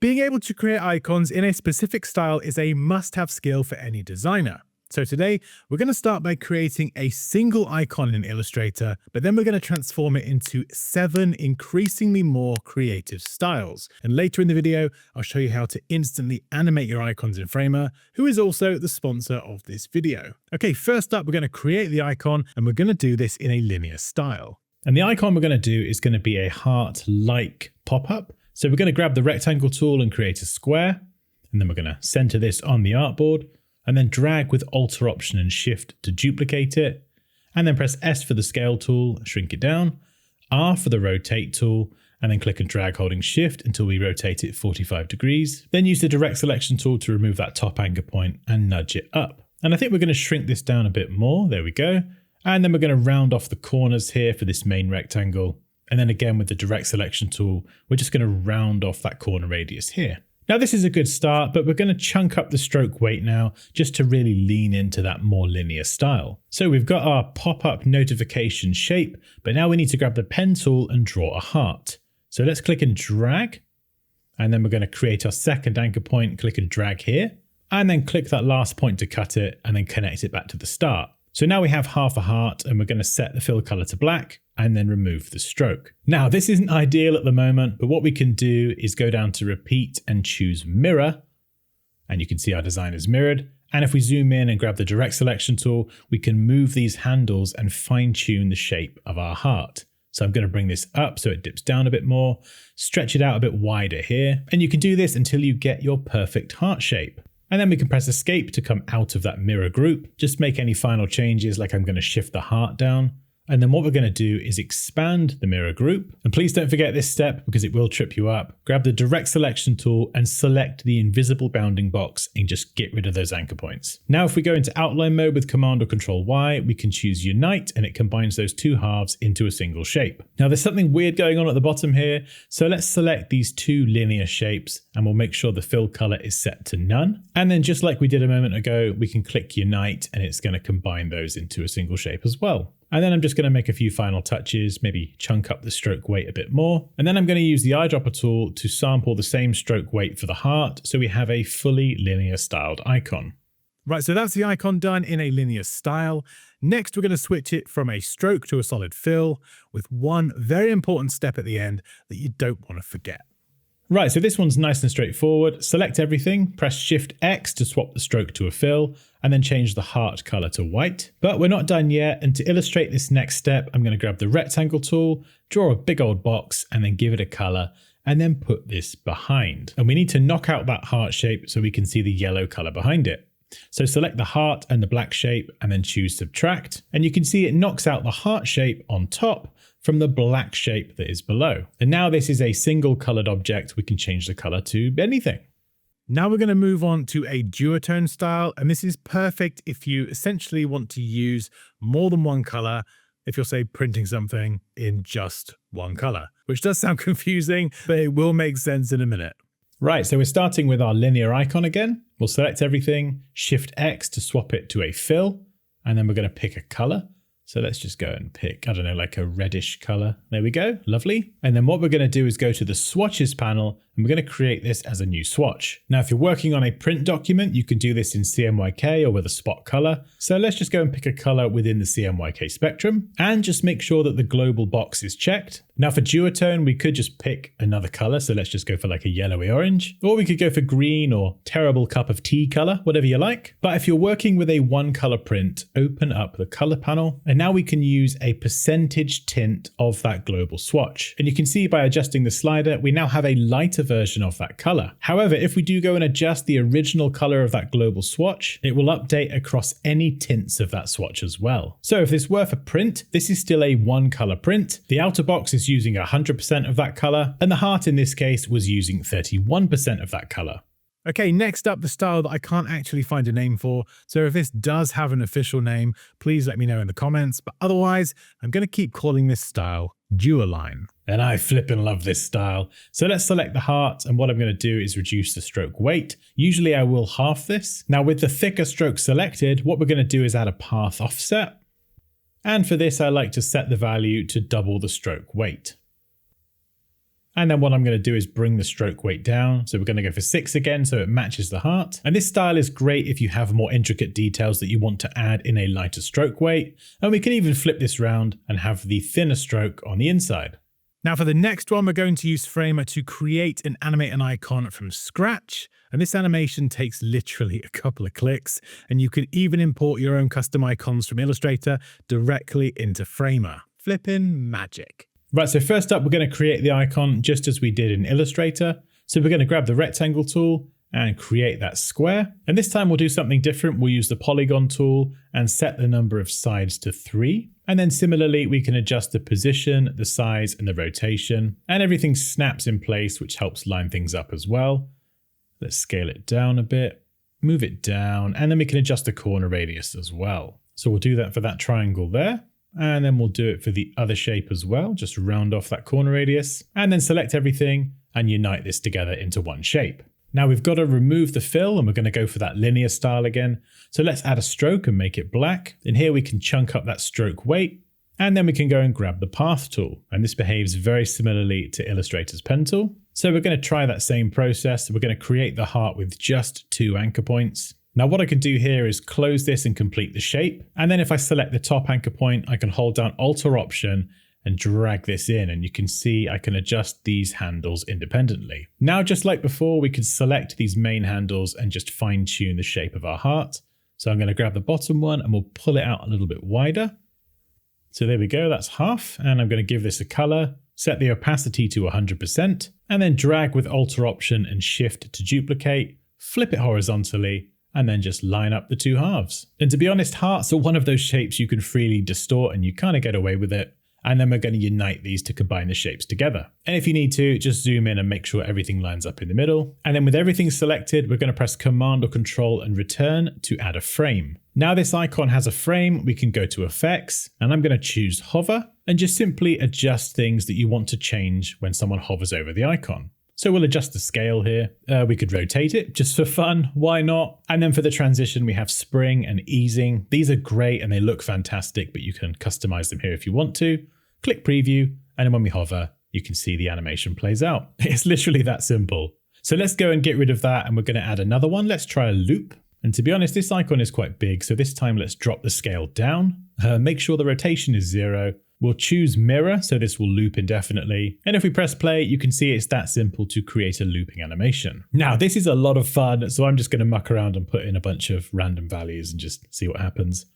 Being able to create icons in a specific style is a must-have skill for any designer. So today, we're going to start by creating a single icon in Illustrator, but then we're going to transform it into 7 increasingly more creative styles. And later in the video, I'll show you how to instantly animate your icons in Framer, who is also the sponsor of this video. Okay, first up, we're going to create the icon, and we're going to do this in a linear style. And the icon we're going to do is going to be a heart-like pop-up. So we're going to grab the rectangle tool and create a square, and then we're going to center this on the artboard, and then drag with Alt Option and Shift to duplicate it, and then press S for the scale tool, shrink it down, R for the rotate tool, and then click and drag holding Shift until we rotate it 45 degrees. Then use the direct selection tool to remove that top anchor point and nudge it up. And I think we're going to shrink this down a bit more, there we go. And then we're going to round off the corners here for this main rectangle. And then again with the direct selection tool, we're just going to round off that corner radius here. Now this is a good start, but we're going to chunk up the stroke weight now just to really lean into that more linear style. So we've got our pop-up notification shape, but now we need to grab the pen tool and draw a heart. So let's click and drag, and then we're going to create our second anchor point, click and drag here, and then click that last point to cut it, and then connect it back to the start. So now we have half a heart, and we're going to set the fill color to black and then remove the stroke. Now this isn't ideal at the moment, but what we can do is go down to repeat and choose mirror. And you can see our design is mirrored. And if we zoom in and grab the direct selection tool, we can move these handles and fine tune the shape of our heart. So I'm going to bring this up so it dips down a bit more, stretch it out a bit wider here. And you can do this until you get your perfect heart shape. And then we can press escape to come out of that mirror group. Just make any final changes, like I'm going to shift the heart down. And then what we're going to do is expand the mirror group. And please don't forget this step because it will trip you up. Grab the direct selection tool and select the invisible bounding box and just get rid of those anchor points. Now, if we go into outline mode with Command or Control Y, we can choose Unite and it combines those two halves into a single shape. Now there's something weird going on at the bottom here. So let's select these two linear shapes and we'll make sure the fill color is set to none. And then just like we did a moment ago, we can click Unite and it's going to combine those into a single shape as well. And then I'm just going to make a few final touches, maybe chunk up the stroke weight a bit more. And then I'm going to use the eyedropper tool to sample the same stroke weight for the heart, so we have a fully linear styled icon. Right, so that's the icon done in a linear style. Next, we're going to switch it from a stroke to a solid fill with one very important step at the end that you don't want to forget. Right, so this one's nice and straightforward. Select everything, press Shift X to swap the stroke to a fill, and then change the heart color to white. But we're not done yet, and to illustrate this next step, I'm going to grab the rectangle tool, draw a big old box, and then give it a color, and then put this behind. And we need to knock out that heart shape so we can see the yellow color behind it. So select the heart and the black shape, and then choose Subtract. And you can see it knocks out the heart shape on top from the black shape that is below. And now this is a single colored object. We can change the color to anything. Now we're going to move on to a duotone style. And this is perfect if you essentially want to use more than one color. If you're, say, printing something in just one color, which does sound confusing, but it will make sense in a minute. Right, so we're starting with our linear icon again. We'll select everything, Shift X to swap it to a fill, and then we're going to pick a color. So let's just go and pick, I don't know, like a reddish color. There we go, lovely. And then what we're going to do is go to the swatches panel and we're going to create this as a new swatch. Now, if you're working on a print document, you can do this in CMYK or with a spot color. So let's just go and pick a color within the CMYK spectrum and just make sure that the global box is checked. Now for duotone, we could just pick another color. So let's just go for like a yellowy orange, or we could go for green or terrible cup of tea color, whatever you like. But if you're working with a one color print, open up the color panel. And now we can use a percentage tint of that global swatch. And you can see by adjusting the slider, we now have a lighter version of that color. However, if we do go and adjust the original color of that global swatch, it will update across any tints of that swatch as well. So if this were for print, this is still a one color print. The outer box is using 100% of that color, and the heart in this case was using 31% of that color. Okay, next up, the style that I can't actually find a name for. So if this does have an official name, please let me know in the comments. But otherwise, I'm going to keep calling this style Duoline. And I flippin' love this style. So let's select the heart. And what I'm going to do is reduce the stroke weight. Usually I will half this. Now with the thicker stroke selected, what we're going to do is add a path offset. And for this, I like to set the value to double the stroke weight. And then what I'm going to do is bring the stroke weight down. So we're going to go for 6 again so it matches the heart. And this style is great if you have more intricate details that you want to add in a lighter stroke weight. And we can even flip this round and have the thinner stroke on the inside. Now for the next one, we're going to use Framer to create and animate an icon from scratch. And this animation takes literally a couple of clicks. And you can even import your own custom icons from Illustrator directly into Framer. Flippin' magic. Right, so first up, we're going to create the icon just as we did in Illustrator. So we're going to grab the rectangle tool and create that square. And this time we'll do something different. We'll use the polygon tool and set the number of sides to 3. And then similarly, we can adjust the position, the size, and the rotation. And everything snaps in place, which helps line things up as well. Let's scale it down a bit, move it down, and then we can adjust the corner radius as well. So we'll do that for that triangle there. And then we'll do it for the other shape as well. Just round off that corner radius and then select everything and unite this together into one shape. Now we've got to remove the fill and we're going to go for that linear style again. So let's add a stroke and make it black. And here we can chunk up that stroke weight and then we can go and grab the path tool. And this behaves very similarly to Illustrator's pen tool. So we're going to try that same process. We're going to create the heart with just 2 anchor points. Now what I can do here is close this and complete the shape. And then if I select the top anchor point, I can hold down Alt or Option and drag this in. And you can see I can adjust these handles independently. Now, just like before, we can select these main handles and just fine tune the shape of our heart. So I'm going to grab the bottom one and we'll pull it out a little bit wider. So there we go, that's half. And I'm going to give this a color, set the opacity to 100%, and then drag with Alt or Option and Shift to duplicate, flip it horizontally, and then just line up the 2 halves. And to be honest, hearts are one of those shapes you can freely distort and you kind of get away with it. And then we're going to unite these to combine the shapes together. And if you need to, just zoom in and make sure everything lines up in the middle. And then with everything selected, we're going to press Command or Control and Return to add a frame. Now this icon has a frame, we can go to Effects, and I'm going to choose Hover and just simply adjust things that you want to change when someone hovers over the icon. So we'll adjust the scale here. We could rotate it just for fun. Why not? And then for the transition, we have spring and easing. These are great and they look fantastic, but you can customize them here if you want to. Click preview. And then when we hover, you can see the animation plays out. It's literally that simple. So let's go and get rid of that. And we're going to add another one. Let's try a loop. And to be honest, this icon is quite big. So this time let's drop the scale down. Make sure the rotation is 0. We'll choose mirror, so this will loop indefinitely. And if we press play, you can see it's that simple to create a looping animation. Now, this is a lot of fun, so I'm just going to muck around and put in a bunch of random values and just see what happens.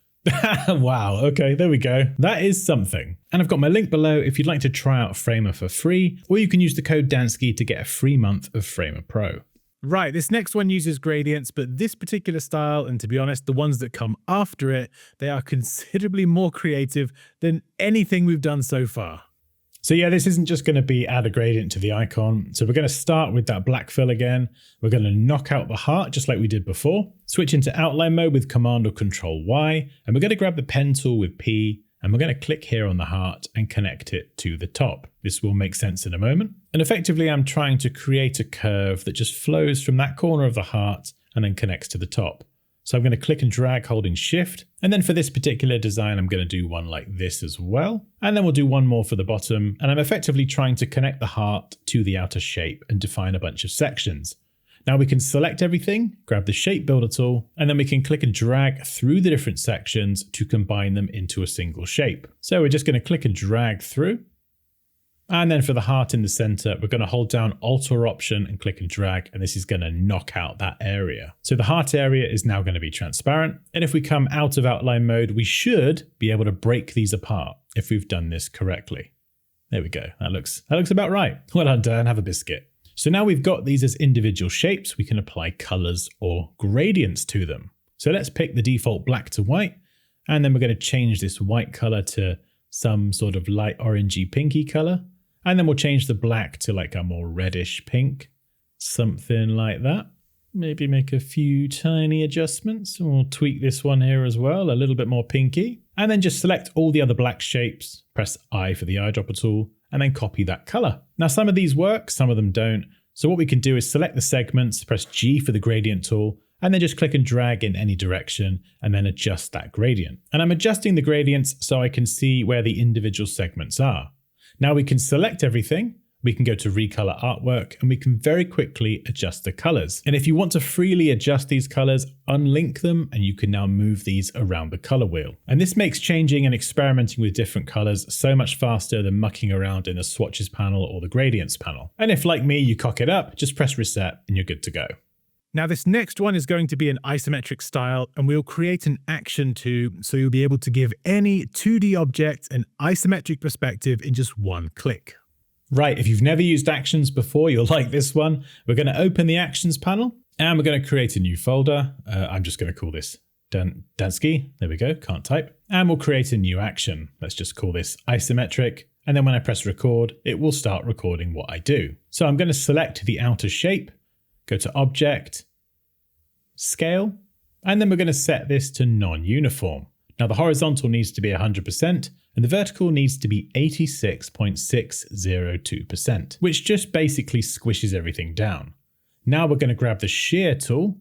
Wow, okay, there we go. That is something. And I've got my link below if you'd like to try out Framer for free, or you can use the code Dansky to get a free month of Framer Pro. Right, this next one uses gradients, but this particular style, and to be honest, the ones that come after it, they are considerably more creative than anything we've done so far. So yeah, this isn't just going to be add a gradient to the icon. So we're going to start with that black fill again. We're going to knock out the heart just like we did before. Switch into outline mode with Command or Control Y, and we're going to grab the pen tool with P, and we're going to click here on the heart and connect it to the top. This will make sense in a moment. And effectively, I'm trying to create a curve that just flows from that corner of the heart and then connects to the top. So I'm going to click and drag holding Shift. And then for this particular design, I'm going to do one like this as well. And then we'll do one more for the bottom. And I'm effectively trying to connect the heart to the outer shape and define a bunch of sections. Now we can select everything, grab the shape builder tool, and then we can click and drag through the different sections to combine them into a single shape. So we're just going to click and drag through. And then for the heart in the center, we're going to hold down Alt or Option and click and drag, and this is going to knock out that area. So the heart area is now going to be transparent. And if we come out of outline mode, we should be able to break these apart if we've done this correctly. There we go. That looks about right. Well done, Dan. Have a biscuit. So now we've got these as individual shapes, we can apply colors or gradients to them. So let's pick the default black to white, and then we're going to change this white color to some sort of light orangey pinky color. And then we'll change the black to like a more reddish pink, something like that. Maybe make a few tiny adjustments. And we'll tweak this one here as well, a little bit more pinky. And then just select all the other black shapes, press I for the eyedropper tool, and then copy that color. Now some of these work, some of them don't. So what we can do is select the segments, press G for the gradient tool, and then just click and drag in any direction and then adjust that gradient. And I'm adjusting the gradients so I can see where the individual segments are. Now we can select everything, we can go to recolor artwork and we can very quickly adjust the colors. And if you want to freely adjust these colors, unlink them and you can now move these around the color wheel. And this makes changing and experimenting with different colors so much faster than mucking around in the swatches panel or the gradients panel. And if like me, you cock it up, just press reset and you're good to go. Now this next one is going to be an isometric style, and we'll create an action too, so you'll be able to give any 2D object an isometric perspective in just one click. Right, if you've never used actions before, you'll like this one. We're going to open the actions panel and we're going to create a new folder. I'm just going to call this Dansky. There we go, can't type. And we'll create a new action. Let's just call this isometric. And then when I press record, it will start recording what I do. So I'm going to select the outer shape, go to Object, Scale, and then we're going to set this to non-uniform. Now the horizontal needs to be 100% and the vertical needs to be 86.602%, which just basically squishes everything down. Now we're going to grab the shear tool,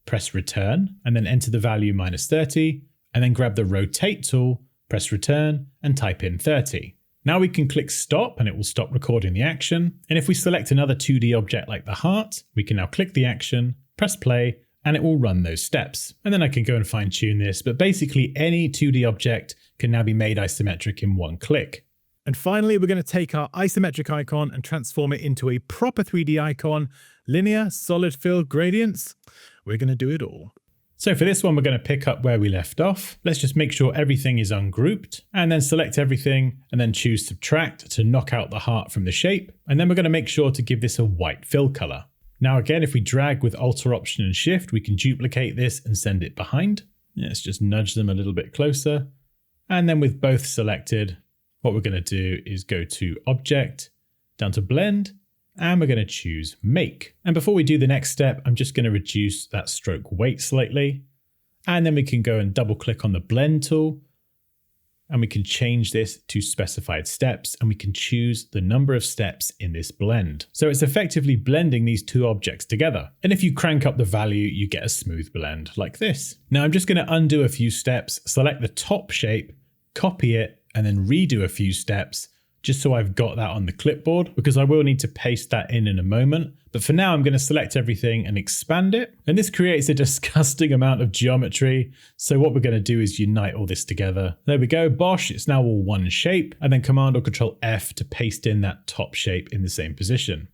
press return, and then enter the value -30, and then grab the rotate tool, press return, and type in 30. Now we can click stop and it will stop recording the action. And if we select another 2D object like the heart, we can now click the action, press play, and it will run those steps. And then I can go and fine tune this, but basically any 2D object can now be made isometric in one click. And finally, we're going to take our isometric icon and transform it into a proper 3D icon, linear, solid fill, gradients. We're going to do it all. So for this one, we're going to pick up where we left off. Let's just make sure everything is ungrouped and then select everything and then choose subtract to knock out the heart from the shape. And then we're going to make sure to give this a white fill color. Now again, if we drag with Alt, Option and Shift, we can duplicate this and send it behind. Let's just nudge them a little bit closer. And then with both selected, what we're going to do is go to Object, down to Blend, and we're going to choose Make. And before we do the next step, I'm just going to reduce that stroke weight slightly. And then we can go and double click on the Blend tool. And we can change this to specified steps, and we can choose the number of steps in this blend. So it's effectively blending these two objects together. And if you crank up the value, you get a smooth blend like this. Now I'm just going to undo a few steps, select the top shape, copy it, and then redo a few steps, just so I've got that on the clipboard, because I will need to paste that in a moment. But for now, I'm going to select everything and expand it. And this creates a disgusting amount of geometry. So what we're going to do is unite all this together. There we go, bosh, it's now all one shape. And then Command or Control F to paste in that top shape in the same position.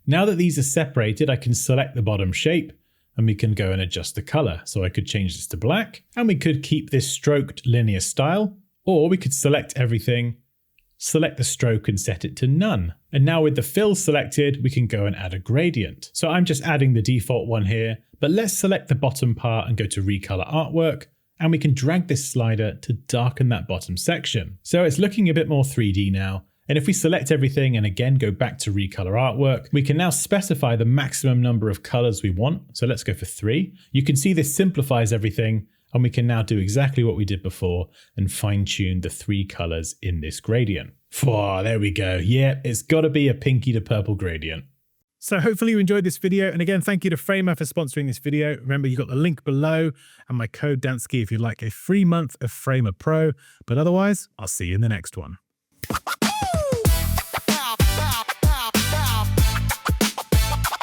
Now that these are separated, I can select the bottom shape and we can go and adjust the color. So I could change this to black, and we could keep this stroked linear style, or we could select everything, select the stroke and set it to none. And now with the fill selected, we can go and add a gradient. So I'm just adding the default one here, but let's select the bottom part and go to recolor artwork, and we can drag this slider to darken that bottom section. So it's looking a bit more 3D now. And if we select everything and again go back to recolor artwork, we can now specify the maximum number of colors we want. So let's go for 3. You can see this simplifies everything, and we can now do exactly what we did before and fine tune the 3 colors in this gradient. Oh, there we go. Yeah, it's got to be a pinky to purple gradient. So hopefully you enjoyed this video. And again, thank you to Framer for sponsoring this video. Remember, you got the link below and my code Dansky if you'd like a free month of Framer Pro. But otherwise, I'll see you in the next one.